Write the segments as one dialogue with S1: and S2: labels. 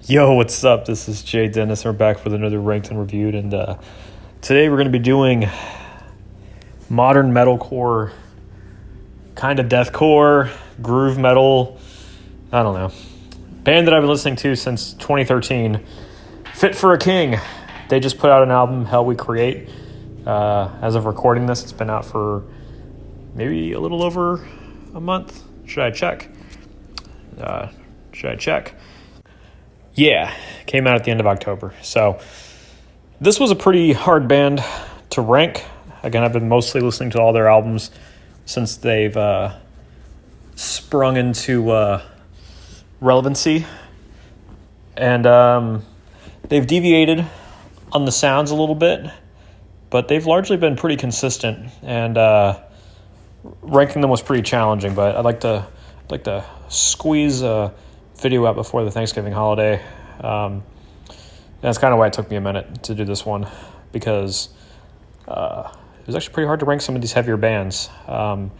S1: Yo, what's up? This is Jay Dennis. We're back with another Ranked and Reviewed, and today we're going to be doing modern metalcore, kind of deathcore, groove metal. I don't know. Band that I've been listening to since 2013, Fit for a King. They just put out an album, Hell We Create. As of recording this, it's been out for maybe a little over a month. Should I check? Yeah, came out at the end of October. So this was a pretty hard band to rank. Again, I've been mostly listening to all their albums since they've sprung into relevancy. And they've deviated on the sounds a little bit, but they've largely been pretty consistent. And ranking them was pretty challenging, but I'd like to squeeze a video out before the Thanksgiving holiday. That's kind of why it took me a minute to do this one, because it was actually pretty hard to rank some of these heavier bands. But I'm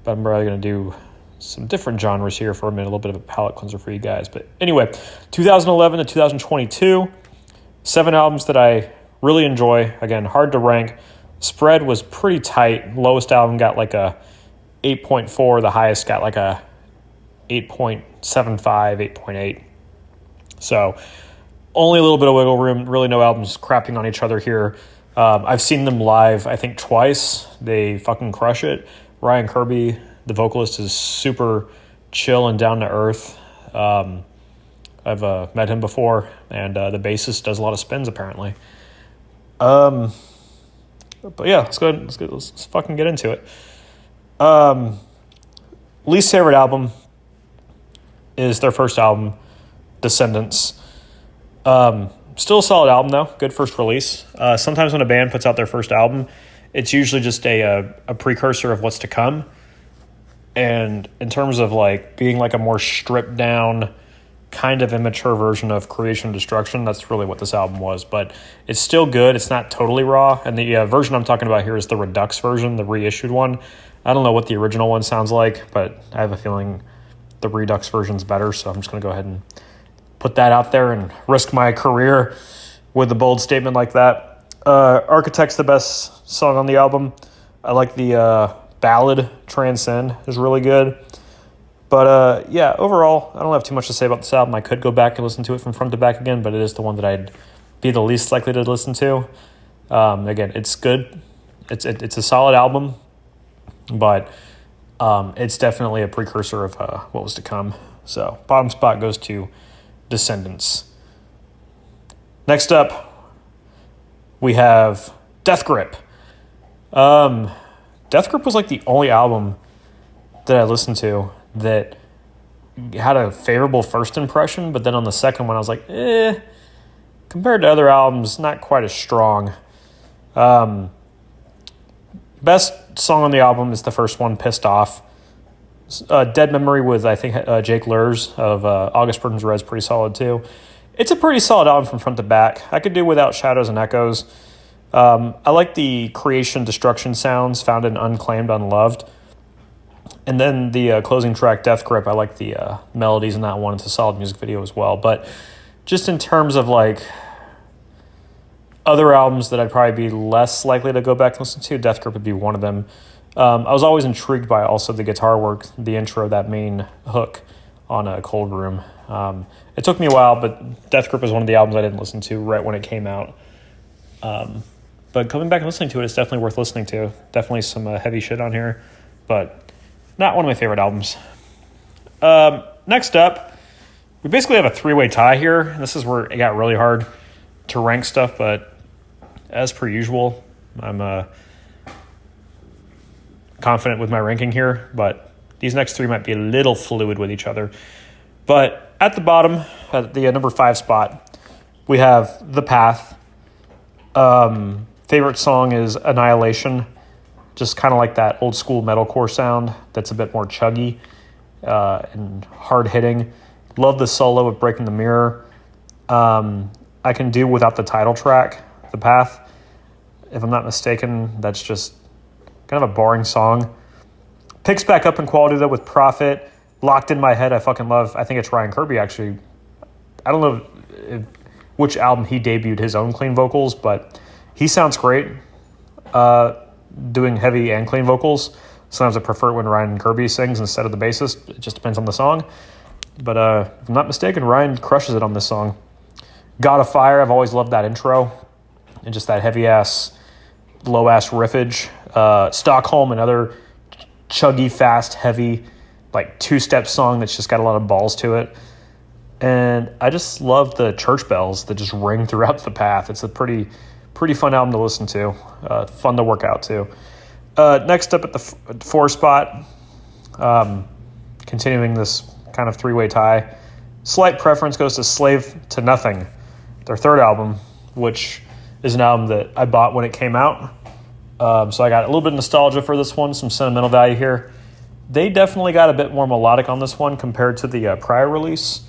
S1: probably going to do some different genres here for a minute, a little bit of a palate cleanser for you guys. But anyway, 2011 to 2022, 7 albums that I really enjoy. Again, hard to rank. Spread was pretty tight. Lowest album got like a 8.4. The highest got like a 8.75, 8.8. So only a little bit of wiggle room. Really no albums crapping on each other here. I've seen them live, I think, twice. They fucking crush it. Ryan Kirby, the vocalist, is super chill and down to earth. I've met him before, and the bassist does a lot of spins, apparently. But yeah, let's go ahead. Let's fucking get into it. Least favorite album is their first album, Descendants. Still a solid album, though. Good first release. Sometimes when a band puts out their first album, it's usually just a precursor of what's to come. And in terms of like being like a more stripped down, kind of immature version of Creation and Destruction, that's really what this album was. But it's still good. It's not totally raw. And the version I'm talking about here is the Redux version, the reissued one. I don't know what the original one sounds like, but I have a feeling the Redux version's better, so I'm just going to go ahead and put that out there and risk my career with a bold statement like that. Architect's the best song on the album. I like the ballad, Transcend, is really good. But yeah, overall, I don't have too much to say about this album. I could go back and listen to it from front to back again, but it is the one that I'd be the least likely to listen to. Again, it's good. It's a solid album, but it's definitely a precursor of what was to come. So bottom spot goes to Descendants. Next up, we have Death Grip. Death Grip was like the only album that I listened to that had a favorable first impression, but then on the second one I was like, compared to other albums, not quite as strong. Best song on the album is the first one, Pissed Off. Dead Memory with, I think, Jake Lurs of August Burns Red's pretty solid too. It's a pretty solid album from front to back. I could do without Shadows and Echoes. I like the Creation Destruction sounds found in Unclaimed, Unloved. And then the closing track, Death Grip, I like the melodies in that one. It's a solid music video as well. But just in terms of like other albums that I'd probably be less likely to go back and listen to, Death Grip would be one of them. I was always intrigued by also the guitar work, the intro, that main hook on a Cold Room. It took me a while, but Death Grip was one of the albums I didn't listen to right when it came out. But coming back and listening to it, it's definitely worth listening to. Definitely some heavy shit on here, but not one of my favorite albums. Next up, we basically have a 3-way tie here. This is where it got really hard to rank stuff, but as per usual, I'm confident with my ranking here, but these next 3 might be a little fluid with each other. But at the bottom, at the number 5 spot, we have The Path. Favorite song is Annihilation. Just kind of like that old school metalcore sound that's a bit more chuggy and hard hitting. Love the solo of Breaking the Mirror. I can do without the title track, The Path. If I'm not mistaken, that's just kind of a boring song. Picks back up in quality, though, with Prophet. Locked in My Head, I fucking love. I think it's Ryan Kirby, actually. I don't know which album he debuted his own clean vocals, but he sounds great doing heavy and clean vocals. Sometimes I prefer it when Ryan Kirby sings instead of the bassist. It just depends on the song. But if I'm not mistaken, Ryan crushes it on this song. God of Fire, I've always loved that intro. And just that heavy-ass, low-ass riffage. Stockholm, another chuggy, fast, heavy, like two-step song that's just got a lot of balls to it. And I just love the church bells that just ring throughout the path. It's a pretty fun album to listen to. Fun to work out to. Next up at the 4 spot, continuing this kind of three-way tie, slight preference goes to Slave to Nothing, their third album, which is an album that I bought when it came out. So I got a little bit of nostalgia for this one, some sentimental value here. They definitely got a bit more melodic on this one compared to the prior release.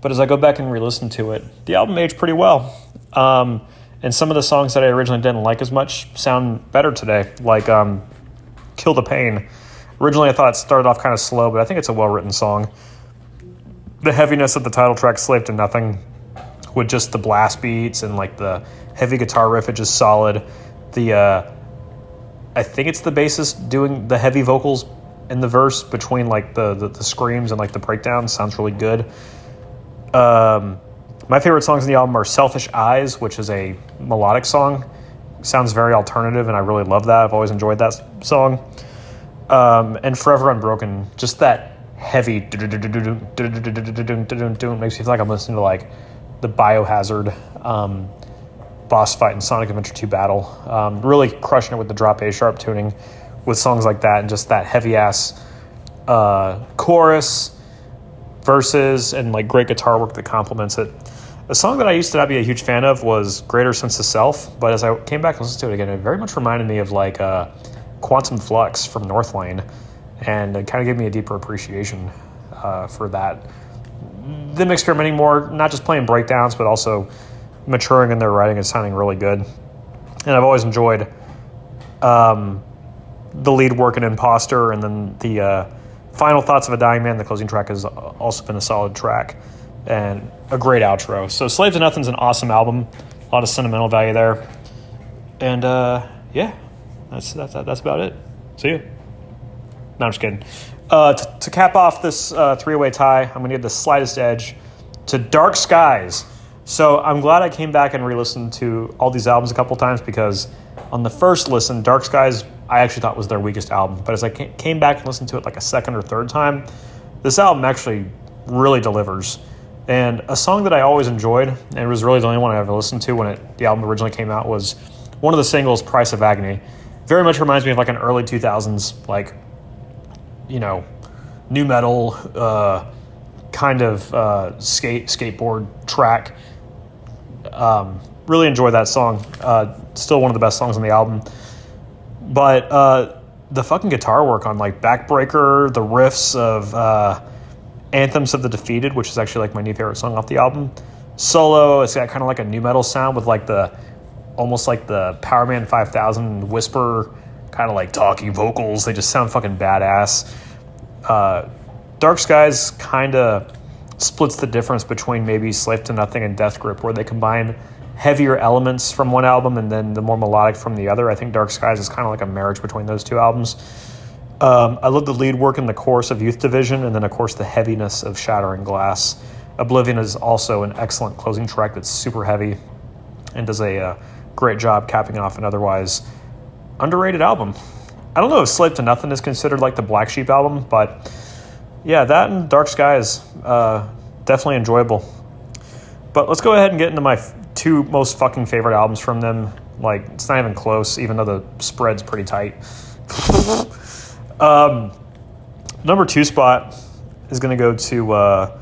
S1: But as I go back and re-listen to it, the album aged pretty well. And some of the songs that I originally didn't like as much sound better today, like Kill the Pain. Originally I thought it started off kind of slow, but I think it's a well-written song. The heaviness of the title track, Slave to Nothing, with just the blast beats and like the heavy guitar riffage is solid. I think it's the bassist doing the heavy vocals in the verse between like the screams and like the breakdowns. Sounds really good. My favorite songs in the album are Selfish Eyes, which is a melodic song. Sounds very alternative, and I really love that. I've always enjoyed that song. And Forever Unbroken, just that heavy makes me feel like I'm listening to like the Biohazard boss fight in Sonic Adventure 2 Battle. Really crushing it with the drop A sharp tuning with songs like that, and just that heavy ass chorus, verses, and like great guitar work that complements it. A song that I used to not be a huge fan of was Greater Sense of Self, but as I came back and listened to it again, it very much reminded me of like Quantum Flux from Northlane, and it kind of gave me a deeper appreciation for that. Them experimenting more, not just playing breakdowns, but also maturing in their writing and sounding really good. And I've always enjoyed the lead work in Imposter, and then the Final Thoughts of a Dying Man, the closing track, has also been a solid track and a great outro. So Slave to Nothing's an awesome album, a lot of sentimental value there. And yeah, that's about it. See you. No, I'm just kidding. To cap off this three-way tie, I'm going to give the slightest edge to Dark Skies. So I'm glad I came back and re-listened to all these albums a couple times, because on the first listen, Dark Skies, I actually thought was their weakest album. But as I came back and listened to it like a second or third time, this album actually really delivers. And a song that I always enjoyed, and it was really the only one I ever listened to when the album originally came out, was one of the singles, Price of Agony. Very much reminds me of like an early 2000s, like, you know, new metal kind of skateboard track. Really enjoy that song. Still one of the best songs on the album. But the fucking guitar work on like Backbreaker, the riffs of Anthems of the Defeated, which is actually like my new favorite song off the album. Solo, it's got kind of like a new metal sound with like almost like the Powerman 5000 whisper kind of like talky vocals. They just sound fucking badass. Dark Skies kind of splits the difference between maybe Slave to Nothing and Death Grip, where they combine heavier elements from one album and then the more melodic from the other. I think Dark Skies is kind of like a marriage between those two albums. I love the lead work in the chorus of Youth Division, and then of course the heaviness of Shattering Glass. Oblivion is also an excellent closing track that's super heavy and does a great job capping off an otherwise underrated album. I don't know if Slave to Nothing is considered like the Black Sheep album, but yeah, that and Dark Skies, definitely enjoyable. But let's go ahead and get into my two most fucking favorite albums from them. Like, it's not even close, even though the spread's pretty tight. Number 2 spot is going to go to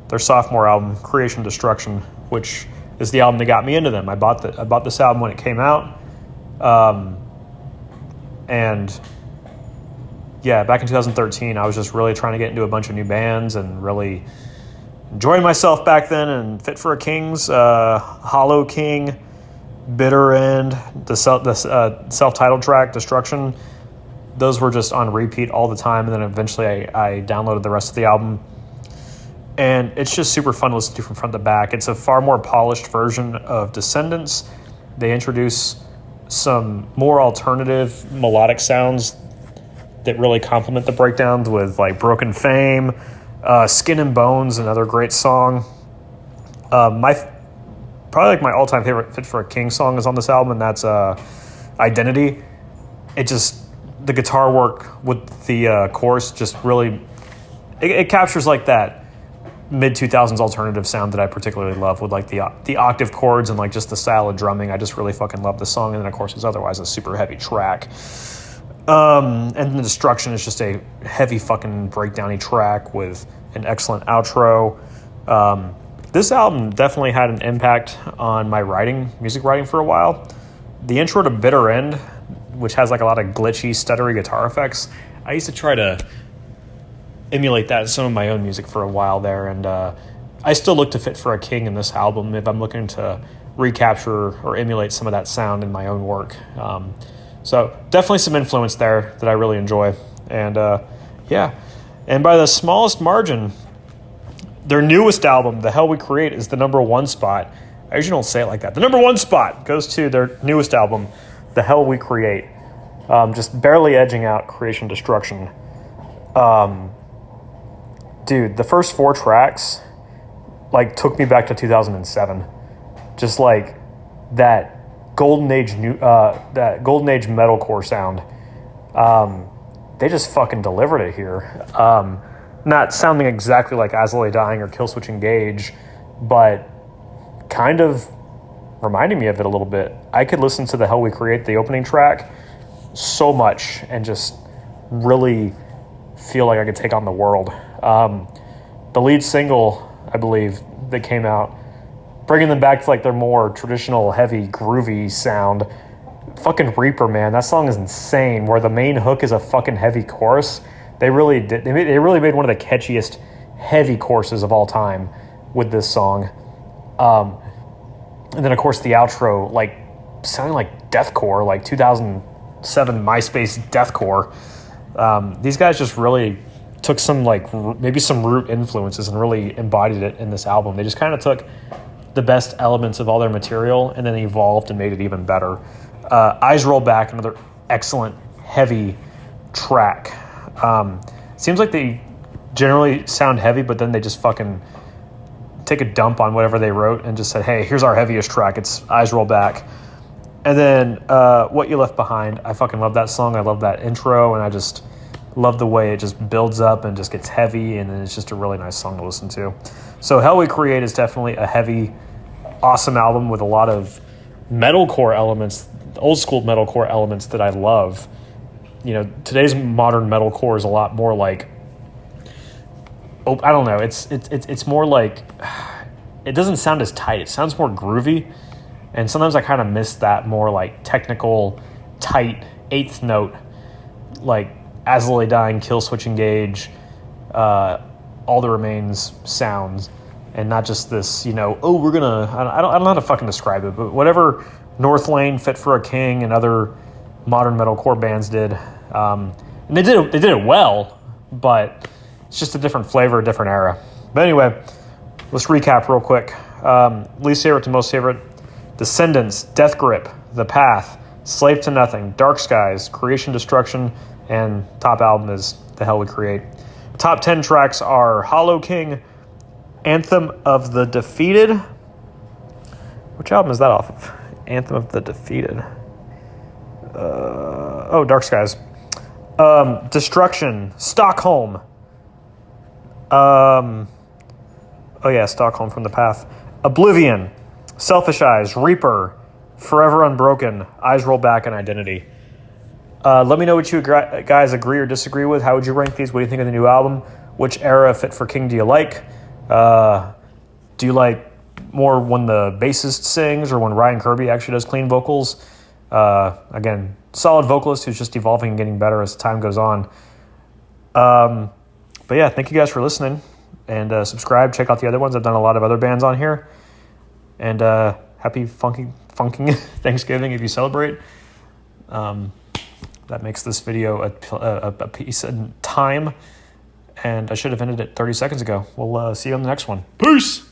S1: their sophomore album, Creation Destruction, which is the album that got me into them. I bought this album when it came out. And yeah, back in 2013, I was just really trying to get into a bunch of new bands and really enjoying myself back then. And Fit for a King's, Hollow King, Bitter End, the self-titled track, Destruction, those were just on repeat all the time. And then eventually I downloaded the rest of the album. And it's just super fun to listen to from front to back. It's a far more polished version of Descendants. They introduce some more alternative melodic sounds that really complement the breakdowns with like Broken Fame, Skin and Bones, another great song. Probably like my all-time favorite Fit for a King song is on this album, and that's Identity. The guitar work with the chorus just really, it captures like that mid-2000s alternative sound that I particularly love, with like the octave chords and like just the style of drumming. I just really fucking love the song, and then of course it's otherwise a super heavy track. And the Destruction is just a heavy fucking breakdowny track with an excellent outro. This album definitely had an impact on my music writing for a while. The intro to Bitter End, which has like a lot of glitchy, stuttery guitar effects, I used to try to emulate that in some of my own music for a while there, and I still look to Fit for a King in this album if I'm looking to recapture or emulate some of that sound in my own work. So definitely some influence there that I really enjoy. And and by the smallest margin, their newest album, The Hell We Create, is the number one spot. I usually don't say it like that. The number one spot goes to their newest album, The Hell We Create. Just barely edging out Creation Destruction. Dude, the first 4 tracks like took me back to 2007. Just like that golden age metalcore sound. They just fucking delivered it here. Not sounding exactly like As I Lay Dying or Killswitch Engage, but kind of reminding me of it a little bit. I could listen to The Hell We Create, the opening track, so much and just really feel like I could take on the world. The lead single, I believe, that came out, bringing them back to like their more traditional, heavy, groovy sound. Fucking Reaper, man, that song is insane. Where the main hook is a fucking heavy chorus. They really did. They really made one of the catchiest heavy choruses of all time with this song. And then of course the outro, like sounding like deathcore, like 2007 MySpace deathcore. These guys just really took some like maybe some root influences and really embodied it in this album. They just kind of took the best elements of all their material and then evolved and made it even better. Eyes Roll Back, another excellent heavy track. Seems like they generally sound heavy, but then they just fucking take a dump on whatever they wrote and just said, hey, here's our heaviest track. It's Eyes Roll Back. And then What You Left Behind. I fucking love that song. I love that intro, and I just love the way it just builds up and just gets heavy, and then it's just a really nice song to listen to. So Hell We Create is definitely a heavy, awesome album with a lot of metalcore elements, old school metalcore elements that I love. You know, today's modern metalcore is a lot more like, I don't know, it's more like, it doesn't sound as tight. It sounds more groovy, and sometimes I kind of miss that more like technical, tight, eighth note, like As I Lay Dying, Killswitch Engage, All That Remains sounds, and not just this, you know, oh, we're gonna, I don't know how to fucking describe it, but whatever North Lane, Fit for a King, and other modern metalcore bands did, and they did it well, but it's just a different flavor, a different era. But anyway, let's recap real quick. Least favorite to most favorite: Descendants, Death Grip, The Path, Slave to Nothing, Dark Skies, Creation Destruction, and top album is The Hell We Create. Top 10 tracks are Hollow King, Anthem of the Defeated. Which album is that off of? Anthem of the Defeated. Dark Skies. Destruction, Stockholm. Stockholm from The Path. Oblivion, Selfish Eyes, Reaper, Forever Unbroken, Eyes Roll Back, and Identity. Let me know what you guys agree or disagree with. How would you rank these? What do you think of the new album? Which era of Fit for King do you like? Do you like more when the bassist sings or when Ryan Kirby actually does clean vocals? Again, solid vocalist who's just evolving and getting better as time goes on. But yeah, thank you guys for listening. And subscribe. Check out the other ones. I've done a lot of other bands on here. And happy funking Thanksgiving if you celebrate. That makes this video a piece in time. And I should have ended it 30 seconds ago. We'll see you on the next one. Peace!